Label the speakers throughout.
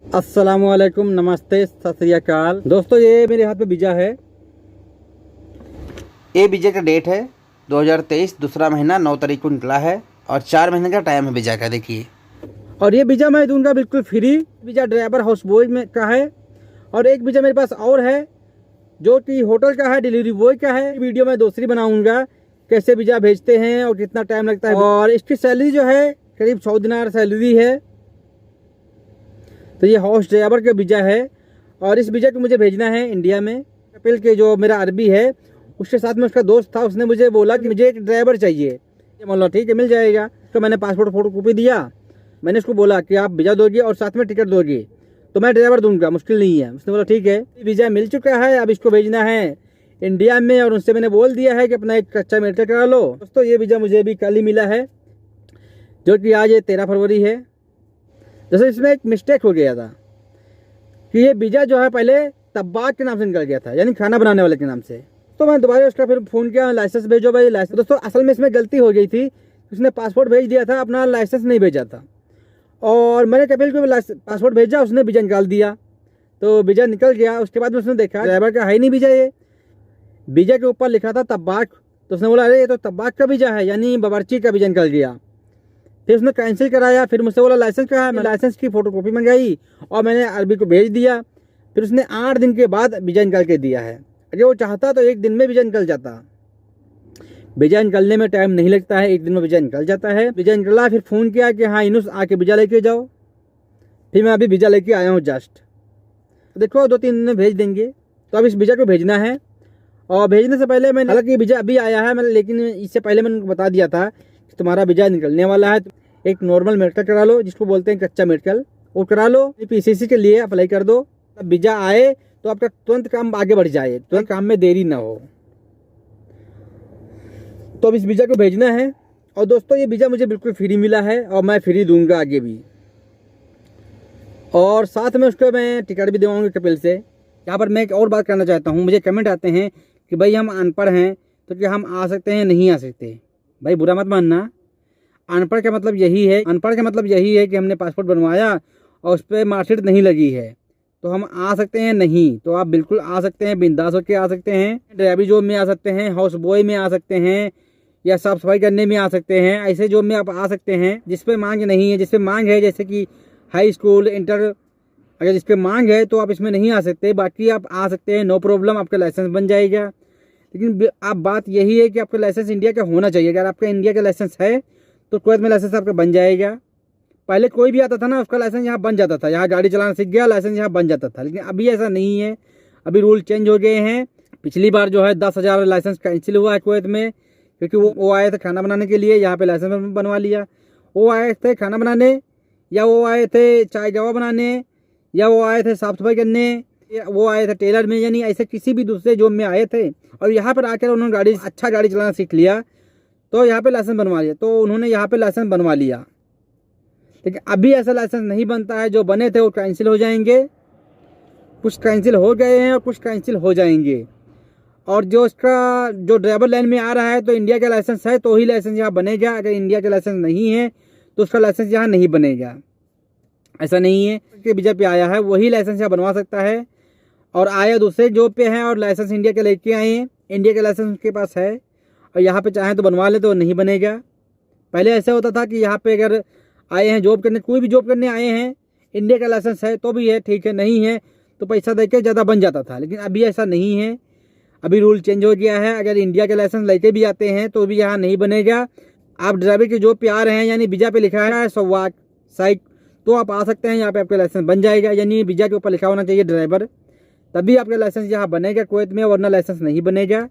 Speaker 1: अस्सलामुअलैकुम, नमस्ते, सत श्री अकाल। दोस्तों, ये मेरे हाथ में वीज़ा है।
Speaker 2: ये वीज़ा का डेट है 2023 दूसरा महीना 9 तारीख को निकला है और 4 महीने का टाइम है वीज़ा का। देखिए,
Speaker 1: और ये वीज़ा मैं दूंगा बिल्कुल free. Visa driver house boy में का है और एक वीज़ा मेरे पास और है जो कि होटल का है, डिलीवरी बॉय का है। वीडियो मैं दूसरी बनाऊंगा कैसे वीज़ा भेजते हैं और कितना टाइम लगता है। और इसकी सैलरी जो है करीब 100 दिनार सैलरी है। तो ये हाउस ड्राइवर का वीज़ा है और इस वीज़ा को मुझे भेजना है इंडिया में। कपिल के जो मेरा अरबी है उसके साथ में उसका दोस्त था, उसने मुझे बोला कि मुझे एक ड्राइवर चाहिए। बोला ठीक है, मिल जाएगा। तो मैंने पासपोर्ट फोटो कॉपी दिया। मैंने उसको बोला कि आप वीज़ा दोगे और साथ में टिकट दोगे तो मैं ड्राइवर दूंगा, मुश्किल नहीं है। उसने बोला ठीक है। वीज़ा मिल चुका है, अब इसको भेजना है इंडिया में। और उनसे मैंने बोल दिया है कि अपना एक कच्चा मेडिकल करा लो। दोस्तों, ये वीज़ा मुझे अभी कल ही मिला है जो कि आज 13 फरवरी है। जैसे इसमें एक मिस्टेक हो गया था कि ये वीज़ा जो है पहले तब्बाक के नाम से निकल गया था, यानी खाना बनाने वाले के नाम से। तो मैं दोबारा उसका फिर फ़ोन किया, लाइसेंस भेजो भाई लाइसेंस। दोस्तों, असल में इसमें गलती हो गई थी, उसने पासपोर्ट भेज दिया था, अपना लाइसेंस नहीं भेजा था। और मैंने कपिल को पासपोर्ट भेजा, उसने वीज़ा निकाल दिया। तो वीज़ा निकल गया। उसके बाद में उसने देखा ड्राइवर का है ही नहीं वीज़ा। ये वीज़ा के ऊपर लिखा था तब्बाक। तो उसने बोला अरे ये तो तब्बाक का वीज़ा है, यानी बावर्ची का वीज़ा निकल गया। फिर उसने कैंसिल कराया। फिर मुझसे बोला लाइसेंस कहाँ है। मैं लाइसेंस की फ़ोटो कॉपी मंगाई और मैंने अरबी को भेज दिया। फिर उसने 8 दिन के बाद वीज़ा निकाल के दिया है। अगर वो चाहता तो एक दिन में वीज़ा निकल जाता। वीज़ा निकलने में टाइम नहीं लगता है, एक दिन में वीज़ा निकल जाता है। वीज़ा निकला, फिर फ़ोन किया कि हाँ इनुस आके वीज़ा लेके जाओ। फिर मैं अभी वीज़ा लेके आया हूँ जस्ट। देखो 2-3 दिन में भेज देंगे। तो अब इस वीज़ा को भेजना है। और भेजने से पहले मैंने, हालांकि वीज़ा अभी आया है मैंने, लेकिन इससे पहले मैंने उनको बता दिया था कि तुम्हारा वीज़ा निकलने वाला है। एक नॉर्मल मेडिकल करा लो, जिसको बोलते हैं कच्चा मेडिकल, वो करा लो। पीसीसी के लिए अप्लाई कर दो। अब वीज़ा आए तो आपका तुरंत काम आगे बढ़ जाए, तुरंत काम में देरी ना हो। तो अब इस वीज़ा को भेजना है। और दोस्तों, ये वीज़ा मुझे बिल्कुल फ्री मिला है और मैं फ्री दूंगा आगे भी। और साथ में उसको मैं टिकट भी दिलवाऊंगा कपिल से। यहाँ पर मैं एक और बात करना चाहता हूँ। मुझे कमेंट आते हैं कि भाई हम अनपढ़ हैं तो क्या हम आ सकते हैं, नहीं आ सकते। भाई बुरा मत मानना, अनपढ़ का मतलब यही है, अनपढ़ का मतलब यही है कि हमने पासपोर्ट बनवाया और उस पर मार्कशीट नहीं लगी है तो हम आ सकते हैं नहीं। तो आप बिल्कुल आ सकते हैं, बिंदास होकर आ सकते हैं। ड्राइवरी जॉब में आ सकते हैं, हाउस बॉय में आ सकते हैं, या साफ सफाई करने में आ सकते हैं। ऐसे जॉब में आप आ सकते हैं जिस पे मांग नहीं है। जिस पे मांग है जैसे कि हाई स्कूल, इंटर, अगर जिस पे मांग है तो आप इसमें नहीं आ सकते। बाकी आप आ सकते हैं, नो प्रॉब्लम, आपका लाइसेंस बन जाएगा। लेकिन आप बात यही है कि आपका लाइसेंस इंडिया का होना चाहिए। अगर आपका इंडिया का लाइसेंस है तो कुवैत में लाइसेंस आपका बन जाएगा। पहले कोई भी आता था ना, उसका लाइसेंस यहाँ बन जाता था, यहाँ गाड़ी चलाना सीख गया, लाइसेंस यहाँ बन जाता था। लेकिन अभी ऐसा नहीं है, अभी रूल चेंज हो गए हैं। पिछली बार जो है 10,000 लाइसेंस कैंसिल हुआ है कुवैत में, क्योंकि वो आए थे खाना बनाने के लिए, यहाँ पे लाइसेंस बनवा लिया। वो आए थे खाना बनाने, या वो आए थे चाय गवा बनाने, या वो आए थे साफ सफाई करने, वो आए थे टेलर में, यानी ऐसे किसी भी दूसरे जॉब में आए थे और यहाँ पर आकर उन्होंने अच्छा गाड़ी चलाना सीख लिया तो यहाँ पे लाइसेंस बनवा लिया। तो उन्होंने यहाँ पे लाइसेंस बनवा लिया। लेकिन अभी ऐसा लाइसेंस नहीं बनता है। जो बने थे वो कैंसिल हो जाएंगे, कुछ कैंसिल हो गए हैं और कुछ कैंसिल हो जाएंगे। और जो ड्राइवर लाइन में आ रहा है तो इंडिया का लाइसेंस है तो ही लाइसेंस यहाँ बनेगा। अगर इंडिया का लाइसेंस नहीं है तो उसका लाइसेंस यहाँ नहीं बनेगा। ऐसा नहीं है कि वीज़ा पे आया है वही लाइसेंस यहाँ बनवा सकता है, और आया दूसरे जॉब पे है और लाइसेंस इंडिया के लेके आए हैं, इंडिया का लाइसेंस उसके पास है और यहाँ पे चाहें तो बनवा ले तो नहीं बनेगा। पहले ऐसा होता था कि यहाँ पे अगर आए हैं जॉब करने, कोई भी जॉब करने आए हैं, इंडिया का लाइसेंस है तो भी है ठीक है, नहीं है तो पैसा दे के ज़्यादा बन जाता था। लेकिन अभी ऐसा नहीं है, अभी रूल चेंज हो गया है। अगर इंडिया का लाइसेंस लेके भी आते हैं तो भी यहाँ नहीं बनेगा। आप ड्राइवर की जॉब पे आ रहे हैं, यानी वीज़ा पे लिखा है सवाक साइक, तो आप आ सकते हैं, यहाँ पे आपका लाइसेंस बन जाएगा। यानी वीज़ा के ऊपर लिखा होना चाहिए ड्राइवर, तभी आपका लाइसेंस यहाँ बनेगा कुवैत में, वरना लाइसेंस नहीं बनेगा।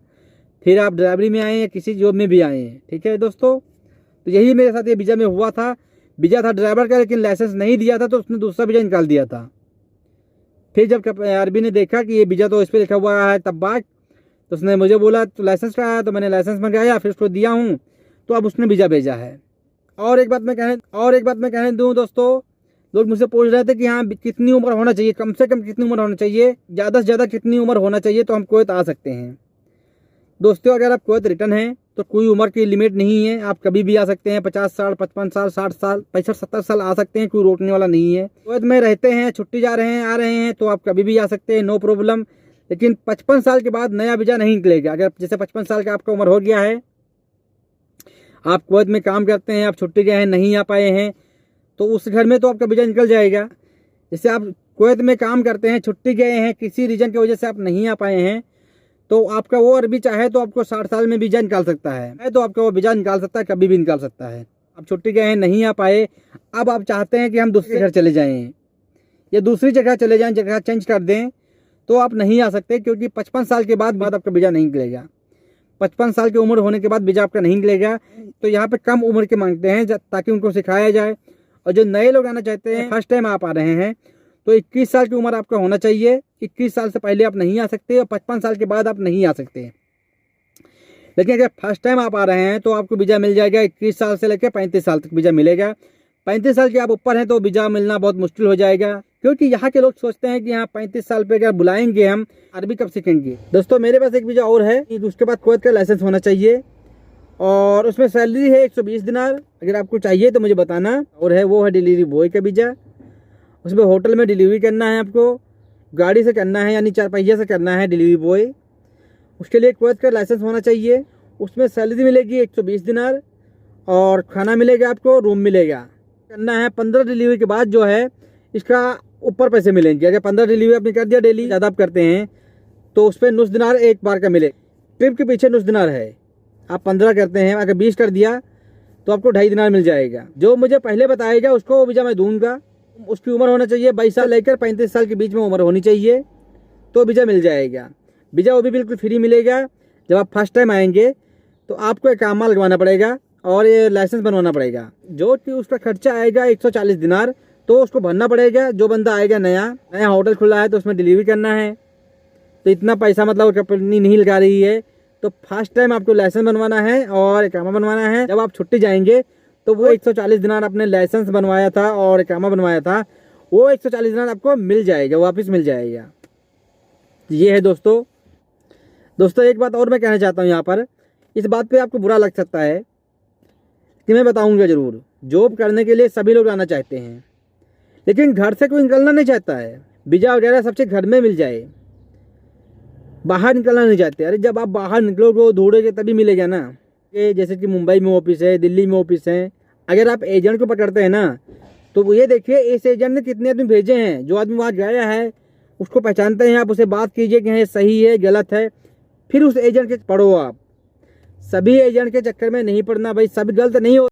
Speaker 1: फिर आप ड्राइवरी में आए या किसी जॉब में भी आए हैं, ठीक है दोस्तों। तो यही मेरे साथ ये वीज़ा में हुआ था। वीज़ा था ड्राइवर का, लेकिन लाइसेंस नहीं दिया था तो उसने दूसरा वीज़ा निकाल दिया था। फिर जब आरबी ने देखा कि ये वीज़ा तो इस पर लिखा हुआ है तब्बाक, तो उसने मुझे बोला तो लाइसेंस का है, तो मैंने लाइसेंस मंगाया, फिर उसको दिया हूँ, तो अब उसने वीज़ा भेजा है। और एक बात मैं कहने दूँ दोस्तों, लोग मुझसे पूछ रहे थे कि हाँ कितनी उम्र होना चाहिए, कम से कम कितनी उम्र होना चाहिए, ज़्यादा से ज़्यादा कितनी उम्र होना चाहिए तो हम कुवैत आ सकते हैं। दोस्तों, अगर आप कुवैत रिटर्न हैं तो कोई उम्र की लिमिट नहीं है, आप कभी भी आ सकते हैं। 50 साल, 55 साल, 60 साल, 65, 70 साल आ सकते हैं, कोई रोकने वाला नहीं है। कुवैत में रहते हैं, छुट्टी जा रहे हैं, आ रहे हैं, तो आप कभी भी आ सकते हैं, नो प्रॉब्लम। लेकिन 55 साल के बाद नया वीज़ा नहीं निकलेगा। अगर जैसे 55 साल का आपका उम्र हो गया है, आप कुवैत में काम करते हैं, आप छुट्टी गए हैं, नहीं आ पाए हैं, तो उस घर में तो आपका वीज़ा निकल जाएगा। जैसे आप कुवैत में काम करते हैं, छुट्टी गए हैं, किसी रीजन की वजह से आप नहीं आ पाए हैं, तो आपका वो अरबी चाहे तो आपको 60 साल में वीज़ा निकाल सकता है, तो आपका वो वीज़ा निकाल सकता है, कभी भी निकाल सकता है। आप छुट्टी गए हैं, नहीं आ पाए, अब आप चाहते हैं कि हम दूसरे घर चले जाएं या दूसरी जगह चले जाएं, जगह चेंज कर दें, तो आप नहीं आ सकते, क्योंकि 55 साल के बाद आपका वीज़ा नहीं निकलेगा। 55 साल की उम्र होने के बाद वीज़ा आपका नहीं निकलेगा। तो यहाँ पे कम उम्र के मांगते हैं ताकि उनको सिखाया जाए। और जो नए लोग आना चाहते हैं, फर्स्ट टाइम आप आ रहे हैं, तो 21 साल की उम्र आपका होना चाहिए। 21 साल से पहले आप नहीं आ सकते और 55 साल के बाद आप नहीं आ सकते। लेकिन अगर फर्स्ट टाइम आप आ रहे हैं तो आपको वीज़ा मिल जाएगा। 21 साल से लेकर 35 साल तक वीज़ा मिलेगा। 35 साल के आप ऊपर हैं तो वीज़ा मिलना बहुत मुश्किल हो जाएगा, क्योंकि यहाँ के लोग सोचते हैं कि यहाँ 35 साल पे अगर बुलाएंगे हम, अरबी कब सीखेंगे। दोस्तों मेरे पास एक वीज़ा और है, उसके बाद कुवैत का लाइसेंस होना चाहिए और उसमें सैलरी है 120 दिनार। अगर आपको चाहिए तो मुझे बताना। और है वो है डिलीवरी बॉय का वीज़ा, उसमें होटल में डिलीवरी करना है, आपको गाड़ी से करना है, यानी 4 पहिया से करना है डिलीवरी बॉय। उसके लिए कुवैत का लाइसेंस होना चाहिए। उसमें सैलरी मिलेगी 120 दिनार और खाना मिलेगा, आपको रूम मिलेगा। करना है 15 डिलीवरी के बाद जो है इसका ऊपर पैसे मिलेंगे। अगर 15 डिलीवरी आपने कर दिया, डेली ज़्यादा आप करते हैं, तो उस पर 9 दिनार एक बार का मिले। ट्रिप के पीछे 9 दिनार है। आप 15 करते हैं, अगर 20 कर दिया तो आपको 2.5 दिनार मिल जाएगा। जो मुझे पहले बताएगा उसको वीज़ा मैं दूंगा। उसकी उम्र होना चाहिए 22 साल लेकर 35 साल के बीच में उम्र होनी चाहिए, तो वीज़ा मिल जाएगा। वीज़ा वो भी बिल्कुल फ्री मिलेगा। जब आप फर्स्ट टाइम आएंगे तो आपको इकामा लगवाना पड़ेगा और ये लाइसेंस बनवाना पड़ेगा, जो कि उसका खर्चा आएगा 140 दिनार, तो उसको भरना पड़ेगा। जो बंदा आएगा नया होटल खुला है तो उसमें डिलीवरी करना है, तो इतना पैसा मतलब कंपनी नहीं लगा रही है। तो फर्स्ट टाइम आपको लाइसेंस बनवाना है और इकामा बनवाना है। जब आप छुट्टी जाएंगे तो वो 140 दिनार आपने लाइसेंस बनवाया था और इकामा बनवाया था, वो 140 दिनार आपको मिल जाएगा, वापस मिल जाएगा। ये है दोस्तों एक बात और मैं कहना चाहता हूँ यहाँ पर। इस बात पे आपको बुरा लग सकता है कि मैं बताऊँगा ज़रूर। जॉब करने के लिए सभी लोग आना चाहते हैं, लेकिन घर से कोई निकलना नहीं चाहता है। वीज़ा वगैरह सबसे घर में मिल जाए, बाहर निकलना नहीं चाहते। अरे जब आप बाहर निकलोगे ढूंढोगे तभी मिलेगा ना। कि जैसे कि मुंबई में ऑफिस है, दिल्ली में ऑफिस है, अगर आप एजेंट को पकड़ते हैं ना, तो वो ये देखिए इस एजेंट ने कितने आदमी भेजे हैं। जो आदमी वहाँ गया है उसको पहचानते हैं आप, उससे बात कीजिए कि हाँ सही है गलत है, फिर उस एजेंट के पढ़ो। आप सभी एजेंट के चक्कर में नहीं पड़ना भाई, सब गलत नहीं हो।